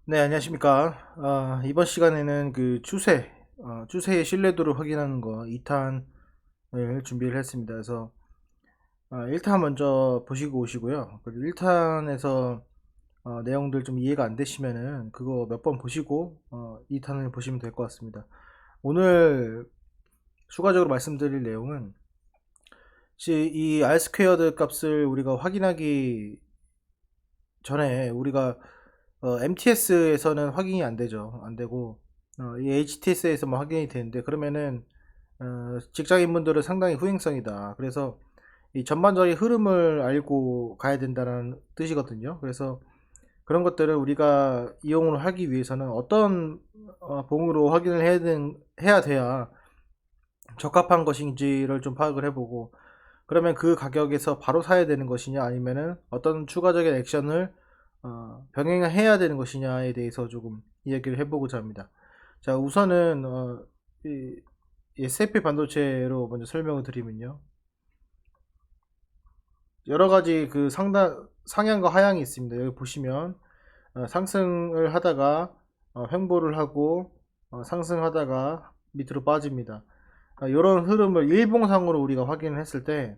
네, 안녕하십니까. 이번 시간에는 그 추세의 신뢰도를 확인하는 거 2탄을 준비를 했습니다. 그래서 1탄 먼저 보시고 오시고요. 그리고 1탄에서 내용들 좀 이해가 안 되시면은 그거 몇 번 보시고 2탄을 보시면 될 것 같습니다. 오늘 추가적으로 말씀드릴 내용은 이 R 스퀘어드 값을 우리가 확인하기 전에 우리가 MTS에서는 확인이 안 되죠. 안 되고 이 HTS에서만 확인이 되는데 그러면은 직장인분들은 상당히 후행성이다. 그래서 이 전반적인 흐름을 알고 가야 된다는 뜻이거든요. 그래서 그런 것들을 우리가 이용을 하기 위해서는 어떤 봉으로 확인을 해야 돼야 적합한 것인지를 좀 파악을 해보고 그러면 그 가격에서 바로 사야 되는 것이냐 아니면은 어떤 추가적인 액션을 병행해야 되는 것이냐에 대해서 조금 이야기를 해보고자 합니다. 자, 우선은 이 SFP 반도체로 먼저 설명을 드리면요. 여러 가지 그 상향과 하향이 있습니다. 여기 보시면 상승을 하다가 횡보를 하고 상승하다가 밑으로 빠집니다. 이런 흐름을 일봉상으로 우리가 확인을 했을 때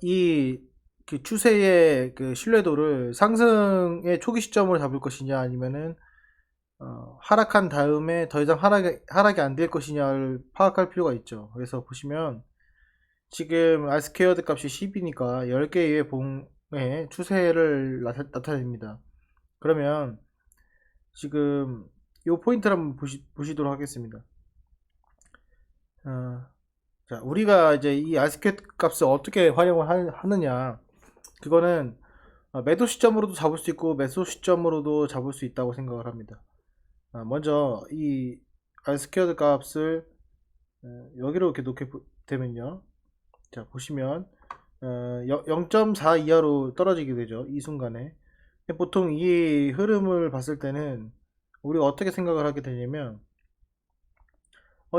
이 그 추세의 그 신뢰도를 상승의 초기 시점으로 잡을 것이냐 아니면은 하락한 다음에 더 이상 하락이 안 될 것이냐를 파악할 필요가 있죠. 그래서 보시면 지금 알스퀘어드 값이 10이니까 10개의 봉의 추세를 나타냅니다. 그러면 지금 이 포인트를 한번 보시도록 하겠습니다. 어, 자, 우리가 이제 이 알스퀘어드 값을 어떻게 활용을 하느냐 그거는 매도 시점으로도 잡을 수 있고 매수 시점으로도 잡을 수 있다고 생각을 합니다. 먼저 이 알스퀘어드 값을 여기로 이렇게 놓게 되면요. 자, 보시면 0.4 이하로 떨어지게 되죠. 이 순간에. 보통 이 흐름을 봤을 때는 우리가 어떻게 생각을 하게 되냐면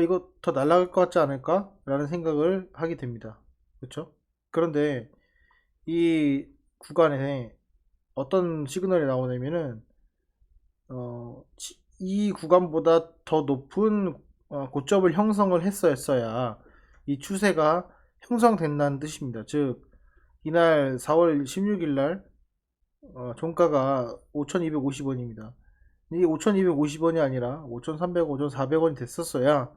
이거 더 날아갈 것 같지 않을까? 라는 생각을 하게 됩니다. 그렇죠? 그런데 이 구간에 어떤 시그널이 나오냐면은 이 구간보다 더 높은 고점을 형성을 했어야 이 추세가 형성된다는 뜻입니다. 즉 이날 4월 16일 날 종가가 5,250원입니다. 이 5,250원이 아니라 5,300원, 5,400원이 됐었어야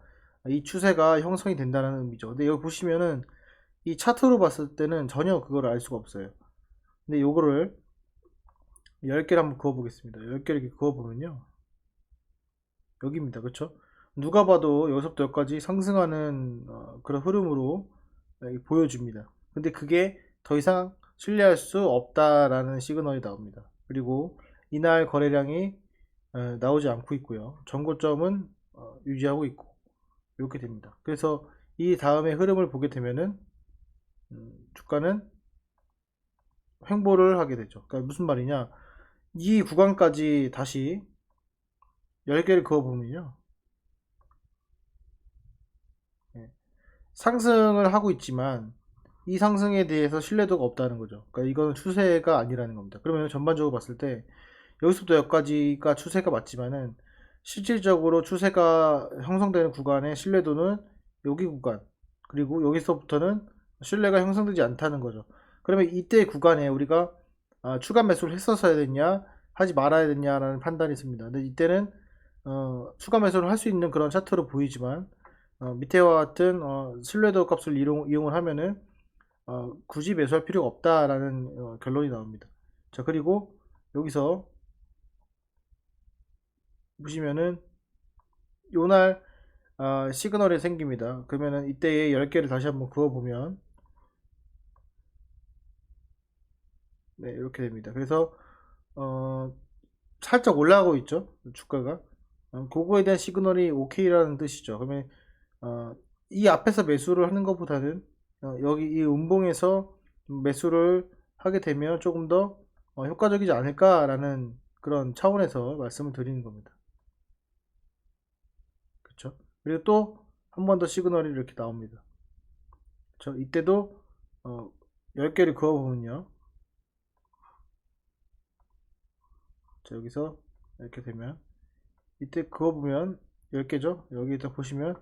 이 추세가 형성이 된다는 의미죠. 근데 여기 보시면은 이 차트로 봤을 때는 전혀 그걸 알 수가 없어요. 근데 요거를 10개를 한번 그어 보겠습니다. 10개를 이렇게 그어 보면요. 여기입니다. 그렇죠? 누가 봐도 여기서부터 여기까지 상승하는 그런 흐름으로 보여줍니다. 근데 그게 더 이상 신뢰할 수 없다라는 시그널이 나옵니다. 그리고 이날 거래량이 나오지 않고 있고요. 전고점은 유지하고 있고 이렇게 됩니다. 그래서 이 다음에 흐름을 보게 되면은 주가는 횡보를 하게 되죠. 그러니까 무슨 말이냐? 이 구간까지 다시 10개를 그어 보면요. 예, 상승을 하고 있지만 이 상승에 대해서 신뢰도가 없다는 거죠. 그러니까 이거는 추세가 아니라는 겁니다. 그러면 전반적으로 봤을 때 여기서부터 여기까지가 추세가 맞지만은 실질적으로 추세가 형성되는 구간의 신뢰도는 여기 구간 그리고 여기서부터는 신뢰가 형성되지 않다는 거죠. 그러면 이때 구간에 우리가 추가 매수를 했었어야 됐냐 하지 말아야 됐냐라는 판단이 있습니다. 근데 이때는 추가 매수를 할 수 있는 그런 차트로 보이지만 밑에와 같은 신뢰도 값을 이용을 하면은 굳이 매수할 필요가 없다라는 결론이 나옵니다. 자, 그리고 여기서 보시면은 요날 시그널이 생깁니다. 그러면은 이때의 10개를 다시 한번 그어보면 네, 이렇게 됩니다. 그래서 어, 살짝 올라가고 있죠. 주가가. 그거에 대한 시그널이 오케이라는 뜻이죠. 그러면 어, 이 앞에서 매수를 하는 것보다는 여기 이 음봉에서 매수를 하게 되면 조금 더 효과적이지 않을까라는 그런 차원에서 말씀을 드리는 겁니다. 그렇죠? 그리고 또 한 번 더 시그널이 이렇게 나옵니다. 그렇죠? 이때도 어, 10개를 그어보면요. 자, 여기서 이렇게 되면 이때 그거 보면 10개죠. 여기다 보시면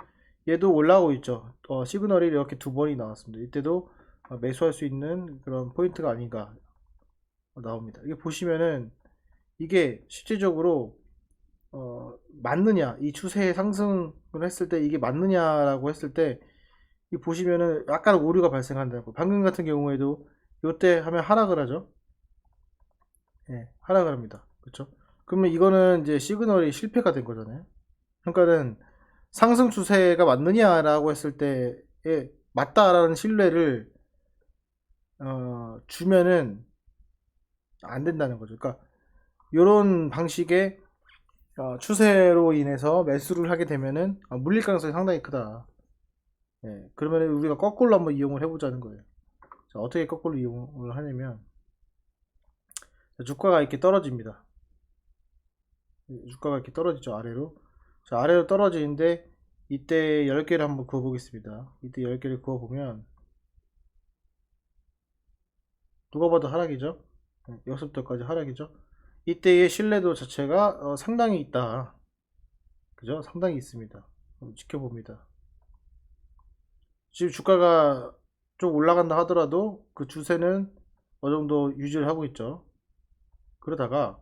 얘도 올라오고 있죠. 시그널이 이렇게 두 번이 나왔습니다. 이때도 매수할 수 있는 그런 포인트가 아닌가 나옵니다. 이게 보시면은 이게 실질적으로 맞느냐, 이 추세의 상승을 했을 때 이게 맞느냐라고 했을 때 이 보시면은 약간 오류가 발생한다고. 방금 같은 경우에도 요때 하면 하락을 하죠. 예, 하락을 합니다. 그렇죠? 그러면 이거는 이제 시그널이 실패가 된 거잖아요. 그러니까는 상승 추세가 맞느냐라고 했을 때에 맞다라는 신뢰를 주면은 안 된다는 거죠. 그러니까 이런 방식의 추세로 인해서 매수를 하게 되면은 물릴 가능성이 상당히 크다. 예, 그러면 우리가 거꾸로 한번 이용을 해보자는 거예요. 자, 어떻게 거꾸로 이용을 하냐면 주가가 이렇게 떨어집니다. 주가가 이렇게 떨어지죠, 아래로. 자, 아래로 떨어지는데 이때 10개를 한번 그어 보겠습니다. 이때 10개를 그어 보면 누가 봐도 하락이죠. 여기서부터까지 하락이죠. 이때의 신뢰도 자체가 상당히 있다. 그죠? 상당히 있습니다. 지켜봅니다. 지금 주가가 좀 올라간다 하더라도 그 추세는 어느 정도 유지를 하고 있죠. 그러다가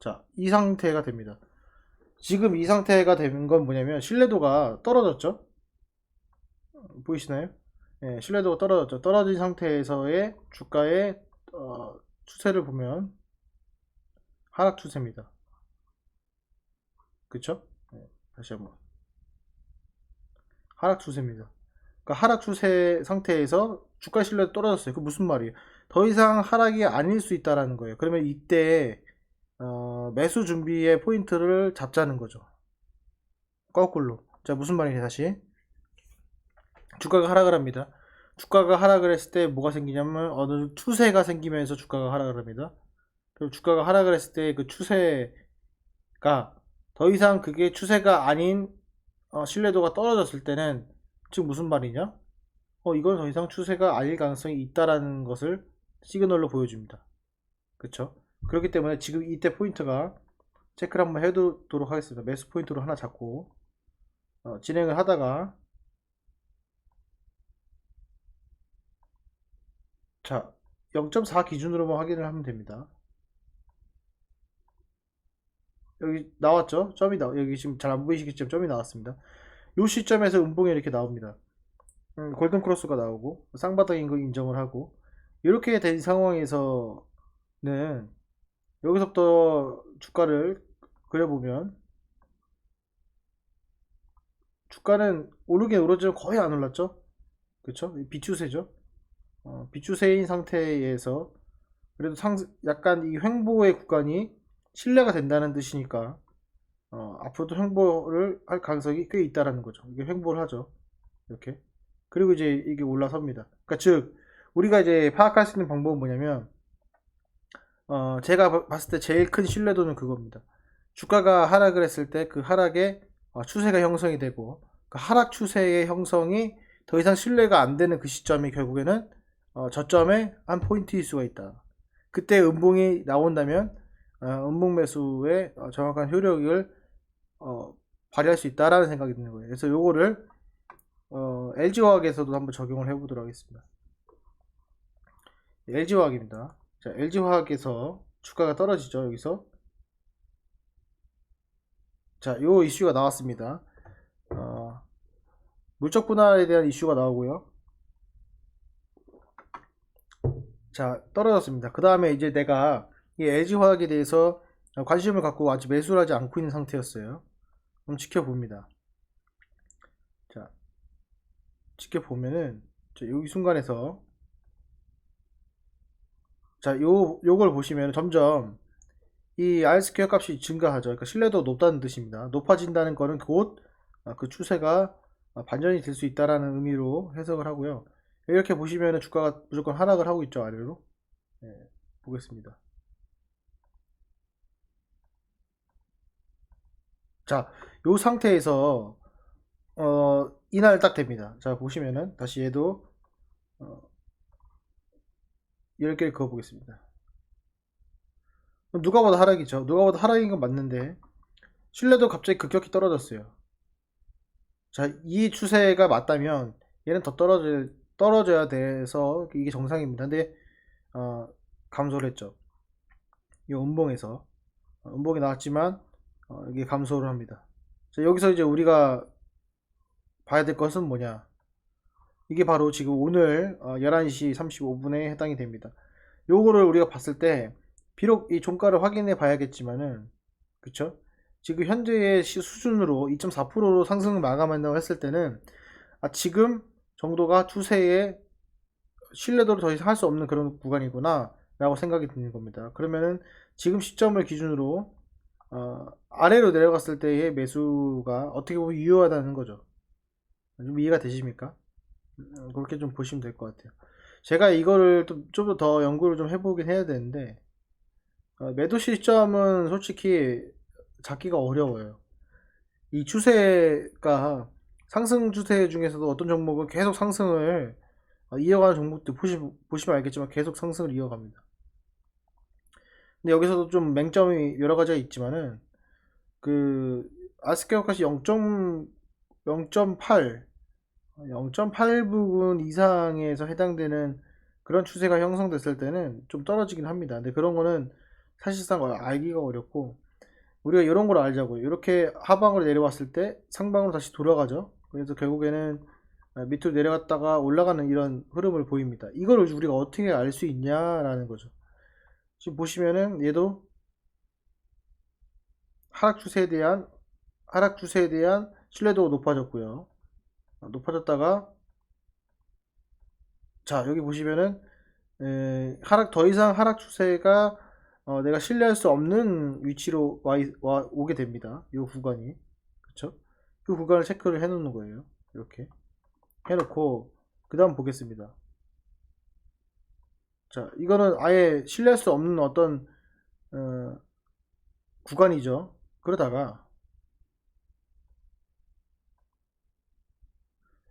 자, 이 상태가 됩니다. 지금 이 상태가 되는 건 뭐냐면 신뢰도가 떨어졌죠. 보이시나요? 예, 신뢰도가 떨어졌죠. 떨어진 상태에서의 주가의 추세를 보면 하락 추세입니다. 그쵸? 예, 다시 한번 하락 추세입니다. 그러니까 하락 추세 상태에서 주가 신뢰도 떨어졌어요. 그 무슨 말이에요? 더 이상 하락이 아닐 수 있다라는 거예요. 그러면 이때 매수 준비의 포인트를 잡자는 거죠. 거꾸로. 자, 무슨 말이냐 다시. 주가가 하락을 합니다. 주가가 하락을 했을 때 뭐가 생기냐면 어느 추세가 생기면서 주가가 하락을 합니다. 그리고 주가가 하락을 했을 때 그 추세가 더 이상 그게 추세가 아닌 신뢰도가 떨어졌을 때는 지금 무슨 말이냐? 이건 더 이상 추세가 아닐 가능성이 있다라는 것을 시그널로 보여줍니다. 그쵸? 그렇기 때문에 지금 이때 포인트가 체크를 한번 해두도록 하겠습니다. 매수 포인트로 하나 잡고 진행을 하다가 자 0.4 기준으로만 확인을 하면 됩니다. 여기 나왔죠? 여기 지금 잘 안 보이시겠지만 점이 나왔습니다. 이 시점에서 음봉이 이렇게 나옵니다. 골든 크로스가 나오고 쌍바닥인 거 인정을 하고 이렇게 된 상황에서는 여기서부터 주가를 그려보면 주가는 오르긴 오르지만 거의 안 올랐죠. 그쵸? 비추세죠. 비추세인 상태에서 그래도 약간 이 횡보의 구간이 신뢰가 된다는 뜻이니까 앞으로도 횡보를 할 가능성이 꽤 있다라는 거죠. 이게 횡보를 하죠. 이렇게. 그리고 이제 이게 올라섭니다. 그러니까 즉 우리가 이제 파악할 수 있는 방법은 뭐냐면 제가 봤을 때 제일 큰 신뢰도는 그겁니다. 주가가 하락을 했을 때 그 하락에 추세가 형성이 되고 그 하락 추세의 형성이 더 이상 신뢰가 안 되는 그 시점이 결국에는 저점의 한 포인트일 수가 있다. 그때 음봉이 나온다면 음봉 매수의 정확한 효력을 발휘할 수 있다라는 생각이 드는 거예요. 그래서 요거를 LG화학에서도 한번 적용을 해보도록 하겠습니다. LG화학입니다. 자, LG화학에서 주가가 떨어지죠. 여기서 자, 요 이슈가 나왔습니다. 물적 분할에 대한 이슈가 나오고요. 자, 떨어졌습니다. 그 다음에 이제 내가 이 LG화학에 대해서 관심을 갖고 아직 매수를 하지 않고 있는 상태였어요. 그럼 지켜봅니다. 자, 지켜보면은 여기 순간에서 자, 요걸 보시면 점점 이 R스퀘어 값이 증가하죠. 그러니까 신뢰도가 높다는 뜻입니다. 높아진다는 거는 곧 그 추세가 반전이 될 수 있다라는 의미로 해석을 하고요. 이렇게 보시면 주가가 무조건 하락을 하고 있죠. 아래로. 네, 보겠습니다. 자, 요 상태에서 이날 딱 됩니다. 자, 보시면은 다시 얘도 10개를 그어 보겠습니다. 누가 봐도 하락이죠. 누가 봐도 하락인 건 맞는데 신뢰도 갑자기 급격히 떨어졌어요. 자, 이 추세가 맞다면 얘는 더 떨어져야 돼서 이게 정상입니다. 근데 어, 감소를 했죠. 이 음봉에서 음봉이 나왔지만 이게 감소를 합니다. 자, 여기서 이제 우리가 봐야 될 것은 뭐냐? 이게 바로 지금 오늘 11시 35분에 해당이 됩니다. 요거를 우리가 봤을 때 비록 이 종가를 확인해 봐야겠지만은, 그쵸? 지금 현재의 수준으로 2.4%로 상승을 마감한다고 했을 때는 지금 정도가 추세의 신뢰도를 더 이상 할 수 없는 그런 구간이구나 라고 생각이 드는 겁니다. 그러면은 지금 시점을 기준으로 아래로 내려갔을 때의 매수가 어떻게 보면 유효하다는 거죠. 좀 이해가 되십니까? 그렇게 좀 보시면 될 것 같아요. 제가 이거를 좀 더 연구를 좀 해보긴 해야 되는데 매도 시점은 솔직히 잡기가 어려워요. 이 추세가 상승 추세 중에서도 어떤 종목은 계속 상승을 이어가는 종목들 보시면 알겠지만 계속 상승을 이어갑니다. 근데 여기서도 좀 맹점이 여러 가지가 있지만은 그 아스케어까지 0.8 부분 이상에서 해당되는 그런 추세가 형성됐을 때는 좀 떨어지긴 합니다. 근데 그런 거는 사실상 알기가 어렵고 우리가 이런 걸 알자고요. 이렇게 하방으로 내려왔을 때 상방으로 다시 돌아가죠. 그래서 결국에는 밑으로 내려갔다가 올라가는 이런 흐름을 보입니다. 이걸 우리가 어떻게 알 수 있냐라는 거죠. 지금 보시면은 얘도 하락 추세에 대한 신뢰도가 높아졌고요. 높아졌다가 자 여기 보시면은 더 이상 하락 추세가 내가 신뢰할 수 없는 위치로 오게 됩니다. 이 구간이 그쵸? 그 구간을 체크를 해 놓는 거예요. 이렇게 해놓고 그 다음 보겠습니다. 자 이거는 아예 신뢰할 수 없는 어떤 어, 구간이죠. 그러다가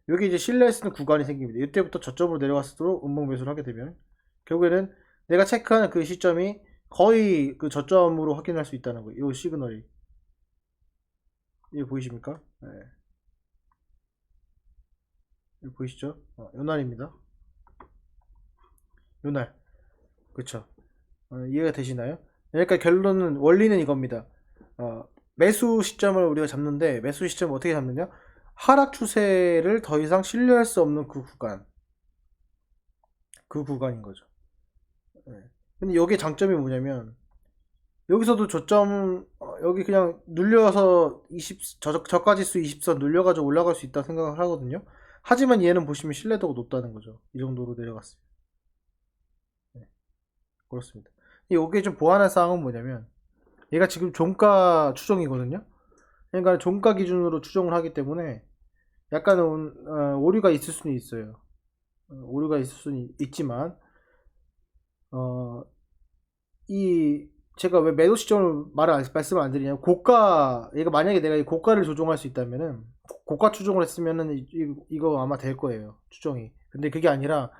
여기 이제 신뢰할 수 있는 구간이 생깁니다. 이때부터 저점으로 내려갔을수록 음봉 매수를 하게 되면 결국에는 내가 체크하는 그 시점이 거의 그 저점으로 확인할 수 있다는 거예요. 이 시그널이 이거 보이십니까? 네. 이거 보이시죠? 요 날입니다. 요 날. 그쵸? 이해가 되시나요? 그러니까 결론은 원리는 이겁니다. 매수 시점을 우리가 잡는데 매수 시점을 어떻게 잡느냐? 하락 추세를 더 이상 신뢰할 수 없는 그 구간인 거죠. 네. 근데 여기 장점이 뭐냐면 여기서도 저점 여기 그냥 눌려서 저가지수 20선 눌려가지고 올라갈 수 있다 생각을 하거든요. 하지만 얘는 보시면 신뢰도가 높다는 거죠. 이 정도로 내려갔어요. 네, 그렇습니다. 이게 좀 보완할 사항은 뭐냐면 얘가 지금 종가 추정이거든요. 그러니까 종가 기준으로 추정을 하기 때문에 약간은 오류가 있을 수는 있어요. 오류가 있을 수는 있지만 어, 이 제가 왜 매도 시점을 말씀을 안 드리냐면 고가 얘가 만약에 내가 이 고가를 조정할 수 있다면은 고가 추정을 했으면은 이거 아마 될 거예요 추정이. 근데 그게 아니라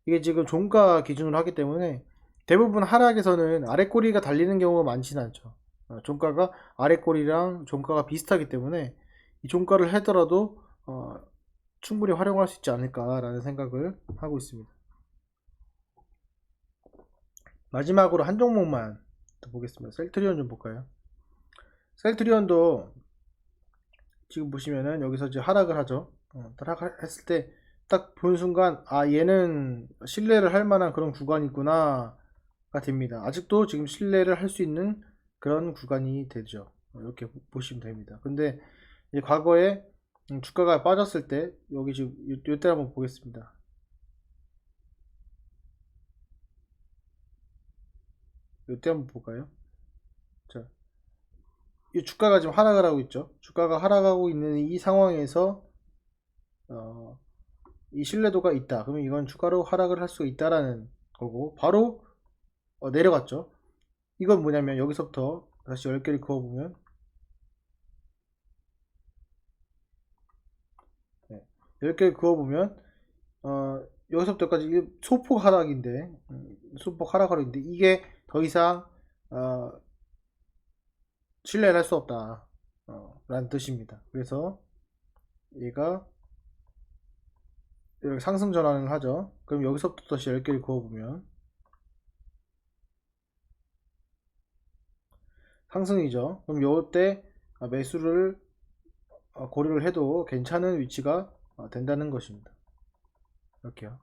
이게 지금 종가 기준으로 하기 때문에 대부분 하락에서는 아래 꼬리가 달리는 경우가 많지는 않죠. 종가가 아래 꼬리랑 종가가 비슷하기 때문에 이 종가를 하더라도 충분히 활용할 수 있지 않을까라는 생각을 하고 있습니다. 마지막으로 한 종목만 더 보겠습니다. 셀트리온 좀 볼까요? 셀트리온도 지금 보시면은 여기서 이제 하락을 하죠. 하락했을 때 딱 본 순간 얘는 신뢰를 할 만한 그런 구간이구나가 됩니다. 아직도 지금 신뢰를 할 수 있는 그런 구간이 되죠. 이렇게 보시면 됩니다. 근데 이제 과거에 주가가 빠졌을 때 여기 지금 이때 한번 보겠습니다. 이때 한번 볼까요? 자, 이 주가가 지금 하락을 하고 있죠. 주가가 하락하고 있는 이 상황에서 어, 이 신뢰도가 있다. 그러면 이건 주가로 하락을 할 수 있다라는 거고 바로 내려갔죠. 이건 뭐냐면 여기서부터 다시 10개를 그어보면 네, 10개를 그어보면 여기서부터까지 소폭 하락인데 소폭 하락인데 이게 더 이상 어, 신뢰를 할 수 없다 라는 뜻입니다. 그래서 얘가 이렇게 상승 전환을 하죠. 그럼 여기서부터 다시 10개를 그어보면 상승이죠. 그럼 요때 매수를 고려를 해도 괜찮은 위치가 된다는 것입니다. 이렇게요.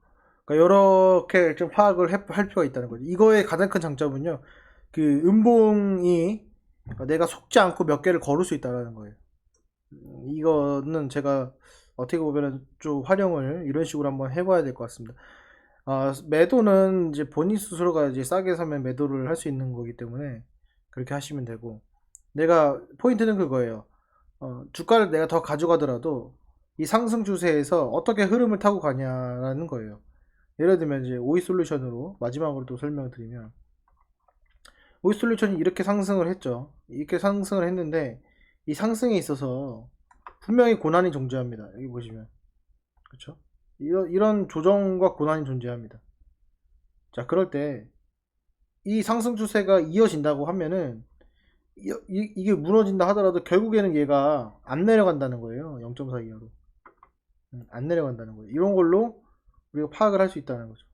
그러니까 이렇게 좀 파악을 할 필요가 있다는 거죠. 이거의 가장 큰 장점은요. 그 음봉이 내가 속지 않고 몇 개를 걸을 수 있다는 거예요. 이거는 제가 어떻게 보면 좀 활용을 이런 식으로 한번 해봐야 될 것 같습니다. 매도는 이제 본인 스스로가 이제 싸게 사면 매도를 할 수 있는 거기 때문에 그렇게 하시면 되고, 내가 포인트는 그거예요. 주가를 내가 더 가져가더라도 이 상승 추세에서 어떻게 흐름을 타고 가냐라는 거예요. 예를 들면 이제 오이 솔루션으로 마지막으로 또 설명드리면, 오이 솔루션이 이렇게 상승을 했죠. 이렇게 상승을 했는데 이 상승에 있어서 분명히 고난이 존재합니다. 여기 보시면 그렇죠? 이런 조정과 고난이 존재합니다. 자, 그럴 때 이 상승 추세가 이어진다고 하면은 이게 무너진다 하더라도 결국에는 얘가 안 내려간다는 거예요. 0.4 이하로. 안 내려간다는 거예요. 이런 걸로 우리가 파악을 할 수 있다는 거죠.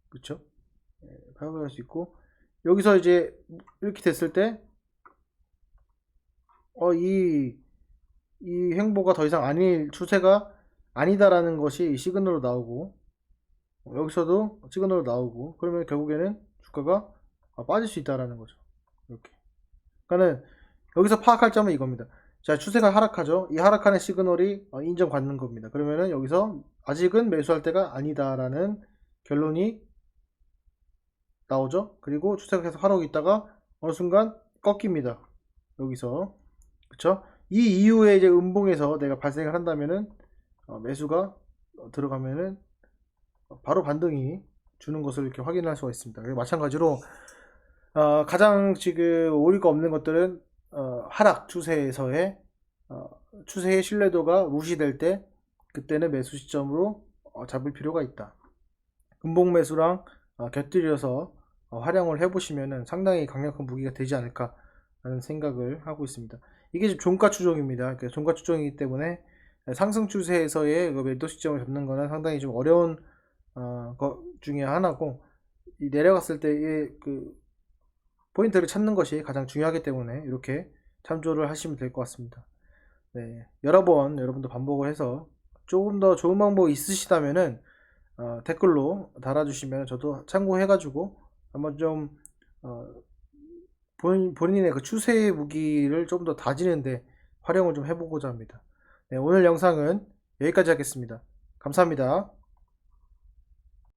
그렇죠? 파악을 할 수 있고, 여기서 이제 이렇게 됐을 때 이 행보가 더 이상 아닐 추세가 아니다라는 것이 시그널로 나오고, 여기서도 시그널로 나오고, 그러면 결국에는 주가가 빠질 수 있다라는 거죠. 이렇게. 그러니까는 여기서 파악할 점은 이겁니다. 자, 추세가 하락하죠. 이 하락하는 시그널이 인정받는 겁니다. 그러면은 여기서 아직은 매수할 때가 아니다라는 결론이 나오죠. 그리고 추세가 계속 하락하고 있다가 어느 순간 꺾입니다. 여기서. 그쵸? 이 이후에 이제 음봉에서 내가 발생을 한다면은 매수가 들어가면은 바로 반등이 주는 것을 이렇게 확인할 수가 있습니다. 마찬가지로 가장 지금 오류가 없는 것들은 하락 추세에서의 추세의 신뢰도가 무시될 때, 그때는 매수 시점으로 잡을 필요가 있다. 음봉 매수랑 곁들여서 활용을 해보시면 상당히 강력한 무기가 되지 않을까 라는 생각을 하고 있습니다. 이게 지금 종가 추종입니다. 종가 추종이기 때문에 상승 추세에서의 그 매도 시점을 잡는 거는 상당히 좀 어려운 것 중에 하나고, 이 내려갔을 때의 그 포인트를 찾는 것이 가장 중요하기 때문에 이렇게 참조를 하시면 될 것 같습니다. 네, 여러 번 여러분도 반복을 해서 조금 더 좋은 방법이 있으시다면은 댓글로 달아주시면 저도 참고해가지고 한번 좀 본인의 그 추세의 무기를 좀 더 다지는데 활용을 좀 해보고자 합니다. 네, 오늘 영상은 여기까지 하겠습니다. 감사합니다.